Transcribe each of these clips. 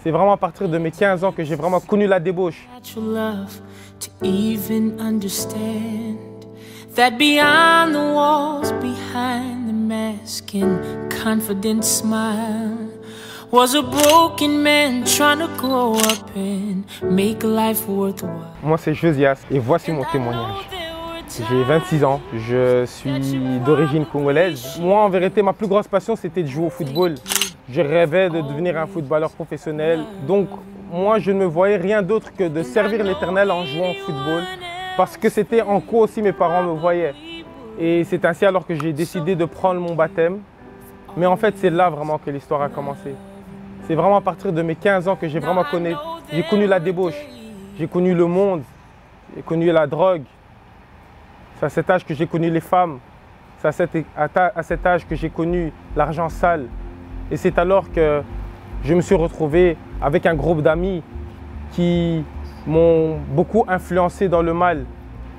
C'est vraiment à partir de mes 15 ans que j'ai vraiment connu la débauche. That behind the walls, behind the mask and confident smile, was a broken man trying to grow up and make life worthwhile. Moi c'est Josias et voici mon témoignage. J'ai 26 ans, je suis d'origine congolaise. Moi en vérité ma plus grosse passion c'était de jouer au football. Je rêvais de devenir un footballeur professionnel. Donc moi je ne me voyais rien d'autre que de servir l'Éternel en jouant au football. Parce que c'était en quoi aussi mes parents me voyaient. Et c'est ainsi alors que j'ai décidé de prendre mon baptême. Mais en fait, c'est là vraiment que l'histoire a commencé. C'est vraiment à partir de mes 15 ans que j'ai vraiment connu la débauche. J'ai connu le monde, j'ai connu la drogue. C'est à cet âge que j'ai connu les femmes. C'est à cet âge que j'ai connu l'argent sale. Et c'est alors que je me suis retrouvé avec un groupe d'amis qui m'ont beaucoup influencé dans le mal.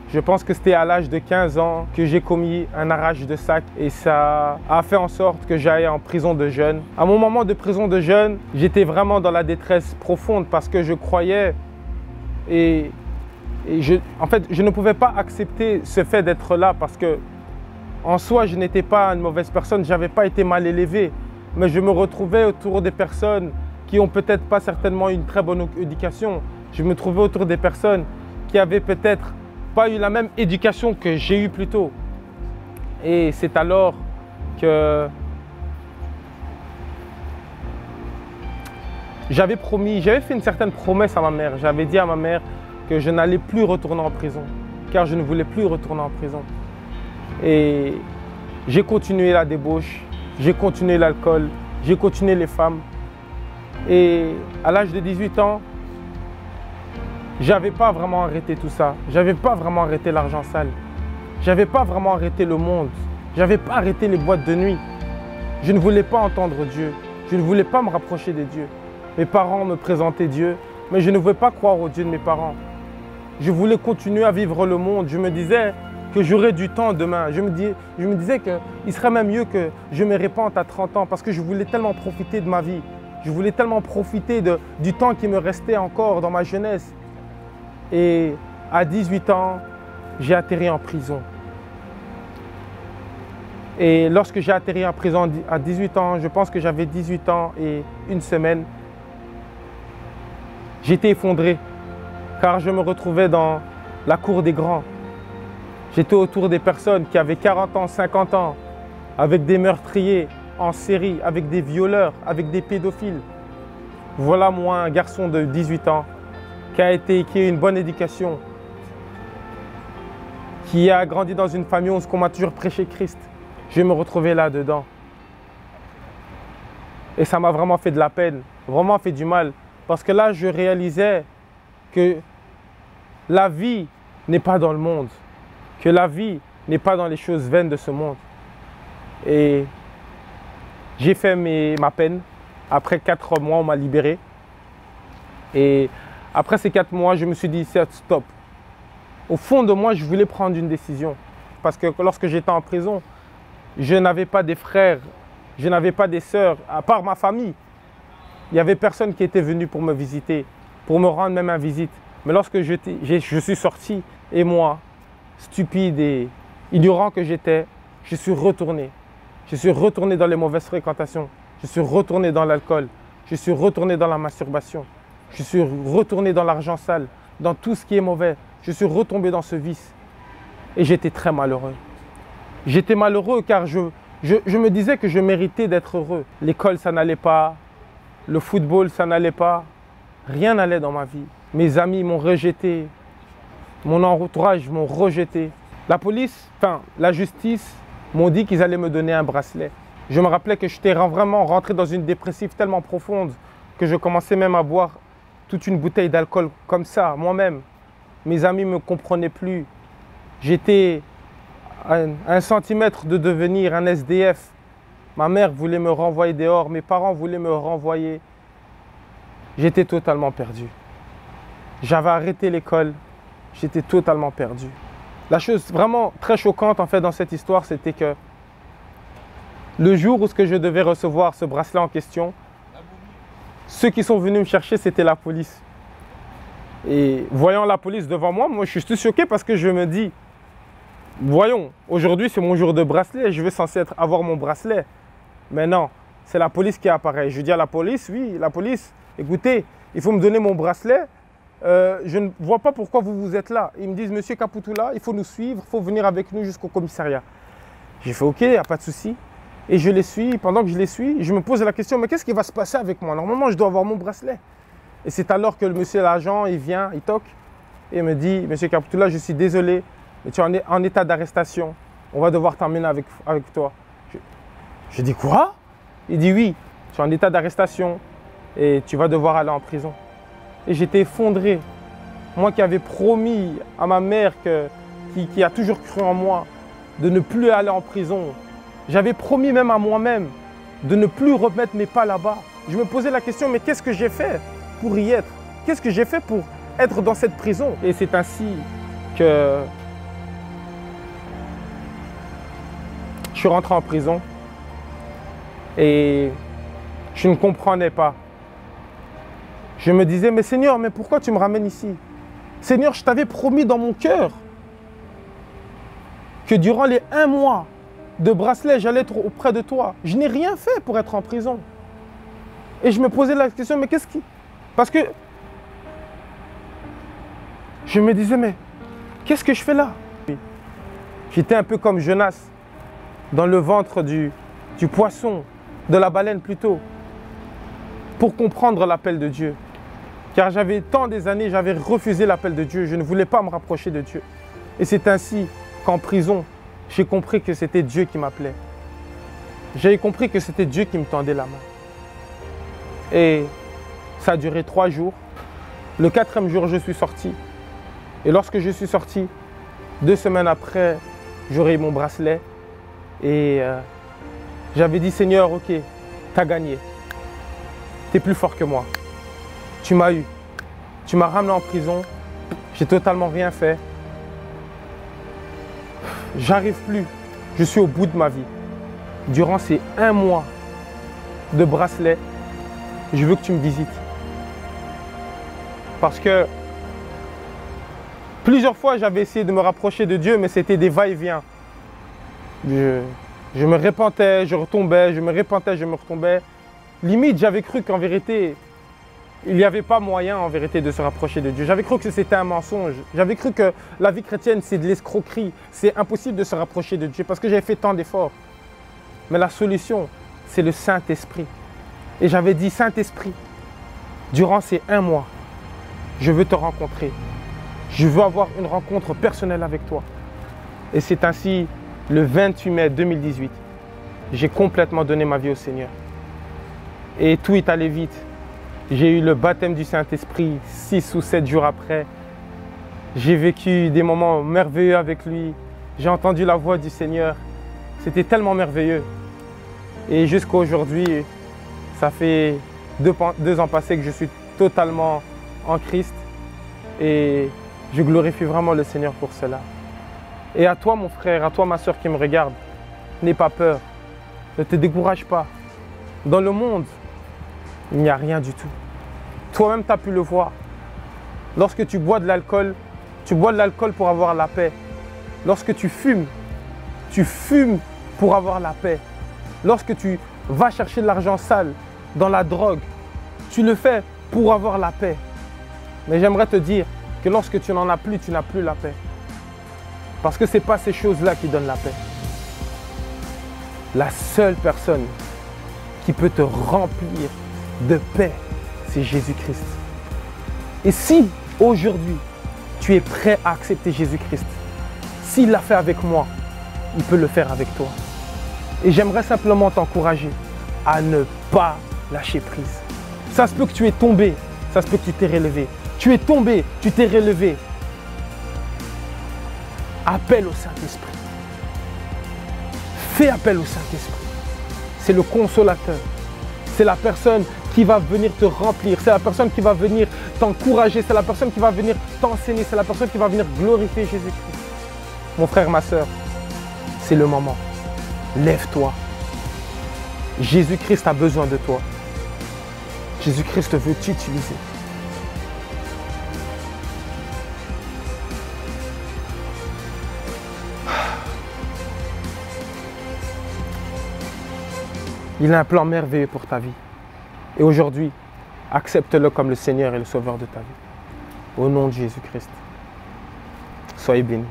Je pense que c'était à l'âge de 15 ans que j'ai commis un arrache de sac et ça a fait en sorte que j'aille en prison de jeune. À mon moment de prison de jeune, j'étais vraiment dans la détresse profonde parce que je croyais en fait, je ne pouvais pas accepter ce fait d'être là parce que en soi, je n'étais pas une mauvaise personne, je n'avais pas été mal élevé, mais je me retrouvais autour des personnes qui ont peut-être pas certainement une très bonne éducation. Je me trouvais autour des personnes qui avaient peut-être pas eu la même éducation que j'ai eue plus tôt. Et c'est alors que j'avais fait une certaine promesse à ma mère. J'avais dit à ma mère que je n'allais plus retourner en prison, car je ne voulais plus retourner en prison. Et j'ai continué la débauche, j'ai continué l'alcool, j'ai continué les femmes. Et à l'âge de 18 ans, j'avais pas vraiment arrêté tout ça. J'avais pas vraiment arrêté l'argent sale. J'avais pas vraiment arrêté le monde. J'avais pas arrêté les boîtes de nuit. Je ne voulais pas entendre Dieu. Je ne voulais pas me rapprocher de Dieu. Mes parents me présentaient Dieu, mais je ne voulais pas croire au Dieu de mes parents. Je voulais continuer à vivre le monde. Je me disais que j'aurais du temps demain. Je me disais qu'il serait même mieux que je me répande à 30 ans parce que je voulais tellement profiter de ma vie. Je voulais tellement profiter du temps qui me restait encore dans ma jeunesse. Et à 18 ans, j'ai atterri en prison. Et lorsque j'ai atterri en prison à 18 ans, je pense que j'avais 18 ans et une semaine, j'étais effondré car je me retrouvais dans la cour des grands. J'étais autour des personnes qui avaient 40 ans, 50 ans, avec des meurtriers en série, avec des violeurs, avec des pédophiles. Voilà moi, un garçon de 18 ans, qui a eu une bonne éducation, qui a grandi dans une famille où on m'a toujours prêché Christ. Je me retrouvais là-dedans. Et ça m'a vraiment fait de la peine, vraiment fait du mal. Parce que là, je réalisais que la vie n'est pas dans le monde, que la vie n'est pas dans les choses vaines de ce monde. Et j'ai fait ma peine. Après 4 mois, on m'a libéré. Et après ces 4 mois, je me suis dit, stop. Au fond de moi, je voulais prendre une décision. Parce que lorsque j'étais en prison, je n'avais pas des frères, je n'avais pas des sœurs, à part ma famille. Il n'y avait personne qui était venu pour me visiter, pour me rendre même une visite. Mais lorsque je suis sorti, et moi, stupide et ignorant que j'étais, je suis retourné. Je suis retourné dans les mauvaises fréquentations. Je suis retourné dans l'alcool. Je suis retourné dans la masturbation. Je suis retourné dans l'argent sale, dans tout ce qui est mauvais. Je suis retombé dans ce vice. Et j'étais très malheureux. J'étais malheureux car je me disais que je méritais d'être heureux. L'école, ça n'allait pas. Le football, ça n'allait pas. Rien n'allait dans ma vie. Mes amis m'ont rejeté. Mon entourage m'ont rejeté. La police, la justice m'ont dit qu'ils allaient me donner un bracelet. Je me rappelais que j'étais vraiment rentré dans une dépressive tellement profonde que je commençais même à boire toute une bouteille d'alcool comme ça, moi-même. Mes amis ne me comprenaient plus. J'étais à 1 centimètre de devenir un SDF. Ma mère voulait me renvoyer dehors, mes parents voulaient me renvoyer. J'étais totalement perdu. J'avais arrêté l'école, j'étais totalement perdu. La chose vraiment très choquante en fait dans cette histoire, c'était que le jour où je devais recevoir ce bracelet en question, ceux qui sont venus me chercher, c'était la police. Et voyant la police devant moi, moi je suis tout choqué parce que je me dis, voyons, aujourd'hui c'est mon jour de bracelet, je vais censé avoir mon bracelet. Mais non, c'est la police qui apparaît. Je dis à la police, oui, la police, écoutez, il faut me donner mon bracelet. Je ne vois pas pourquoi vous êtes là. Ils me disent, monsieur Kapoutoula, il faut nous suivre, il faut venir avec nous jusqu'au commissariat. J'ai fait, ok, il n'y a pas de souci. Et je les suis. Pendant que je les suis, je me pose la question, mais qu'est-ce qui va se passer avec moi? Normalement, je dois avoir mon bracelet. Et c'est alors que le monsieur l'agent, il vient, il toque et me dit, monsieur Kapoutoula, je suis désolé, mais tu es en état d'arrestation. On va devoir t'emmener avec toi. Je dis, quoi? Il dit, oui, tu es en état d'arrestation et tu vas devoir aller en prison. Et j'étais effondré. Moi qui avais promis à ma mère, qui a toujours cru en moi, de ne plus aller en prison. J'avais promis même à moi-même de ne plus remettre mes pas là-bas. Je me posais la question, mais qu'est-ce que j'ai fait pour y être? Qu'est-ce que j'ai fait pour être dans cette prison? Et c'est ainsi que je suis rentré en prison et je ne comprenais pas. Je me disais, mais Seigneur, mais pourquoi tu me ramènes ici? Seigneur, je t'avais promis dans mon cœur que durant les 1 mois de bracelet, j'allais être auprès de toi. Je n'ai rien fait pour être en prison. Et je me posais la question, mais qu'est-ce qui... Parce que je me disais, mais qu'est-ce que je fais là? J'étais un peu comme Jonas, dans le ventre du poisson, de la baleine plutôt, pour comprendre l'appel de Dieu. Car j'avais tant des années, j'avais refusé l'appel de Dieu. Je ne voulais pas me rapprocher de Dieu. Et c'est ainsi qu'en prison, j'ai compris que c'était Dieu qui m'appelait. J'ai compris que c'était Dieu qui me tendait la main. Et ça a duré 3 jours. Le 4e jour, je suis sorti. Et lorsque je suis sorti, 2 semaines après, j'aurai eu mon bracelet. Et j'avais dit, Seigneur, ok, tu as gagné. Tu es plus fort que moi. Tu m'as eu. Tu m'as ramené en prison. J'ai totalement rien fait. J'arrive plus. Je suis au bout de ma vie. Durant ces 1 mois de bracelet, je veux que tu me visites. Parce que plusieurs fois, j'avais essayé de me rapprocher de Dieu, mais c'était des va-et-vient. Je me repentais, je retombais, je me repentais, je me retombais. Limite, j'avais cru qu'en vérité, il n'y avait pas moyen en vérité de se rapprocher de Dieu. J'avais cru que c'était un mensonge. J'avais cru que la vie chrétienne, c'est de l'escroquerie. C'est impossible de se rapprocher de Dieu parce que j'avais fait tant d'efforts. Mais la solution, c'est le Saint-Esprit. Et j'avais dit, Saint-Esprit, durant ces 1 mois, je veux te rencontrer. Je veux avoir une rencontre personnelle avec toi. Et c'est ainsi, le 28 mai 2018, j'ai complètement donné ma vie au Seigneur. Et tout est allé vite. J'ai eu le baptême du Saint-Esprit 6 ou 7 jours après. J'ai vécu des moments merveilleux avec lui. J'ai entendu la voix du Seigneur. C'était tellement merveilleux. Et jusqu'à aujourd'hui, ça fait 2 ans passés que je suis totalement en Christ. Et je glorifie vraiment le Seigneur pour cela. Et à toi, mon frère, à toi, ma soeur qui me regarde, n'aie pas peur. Ne te décourage pas. Dans le monde, il n'y a rien du tout. Toi-même, tu as pu le voir. Lorsque tu bois de l'alcool pour avoir la paix. Lorsque tu fumes pour avoir la paix. Lorsque tu vas chercher de l'argent sale dans la drogue, tu le fais pour avoir la paix. Mais j'aimerais te dire que lorsque tu n'en as plus, tu n'as plus la paix. Parce que ce n'est pas ces choses-là qui donnent la paix. La seule personne qui peut te remplir de paix, c'est Jésus-Christ. Et si aujourd'hui, tu es prêt à accepter Jésus-Christ, s'il l'a fait avec moi, il peut le faire avec toi. Et j'aimerais simplement t'encourager à ne pas lâcher prise. Ça se peut que tu es tombé, ça se peut que tu t'es relevé. Tu es tombé, tu t'es relevé. Appelle au Saint-Esprit. Fais appel au Saint-Esprit. C'est le consolateur. C'est la personne qui va venir te remplir. C'est la personne qui va venir t'encourager. C'est la personne qui va venir t'enseigner. C'est la personne qui va venir glorifier Jésus-Christ. Mon frère, ma soeur, c'est le moment. Lève-toi. Jésus-Christ a besoin de toi. Jésus-Christ veut t'utiliser. Il a un plan merveilleux pour ta vie. Et aujourd'hui, accepte-le comme le Seigneur et le Sauveur de ta vie. Au nom de Jésus-Christ. Soyez bénis.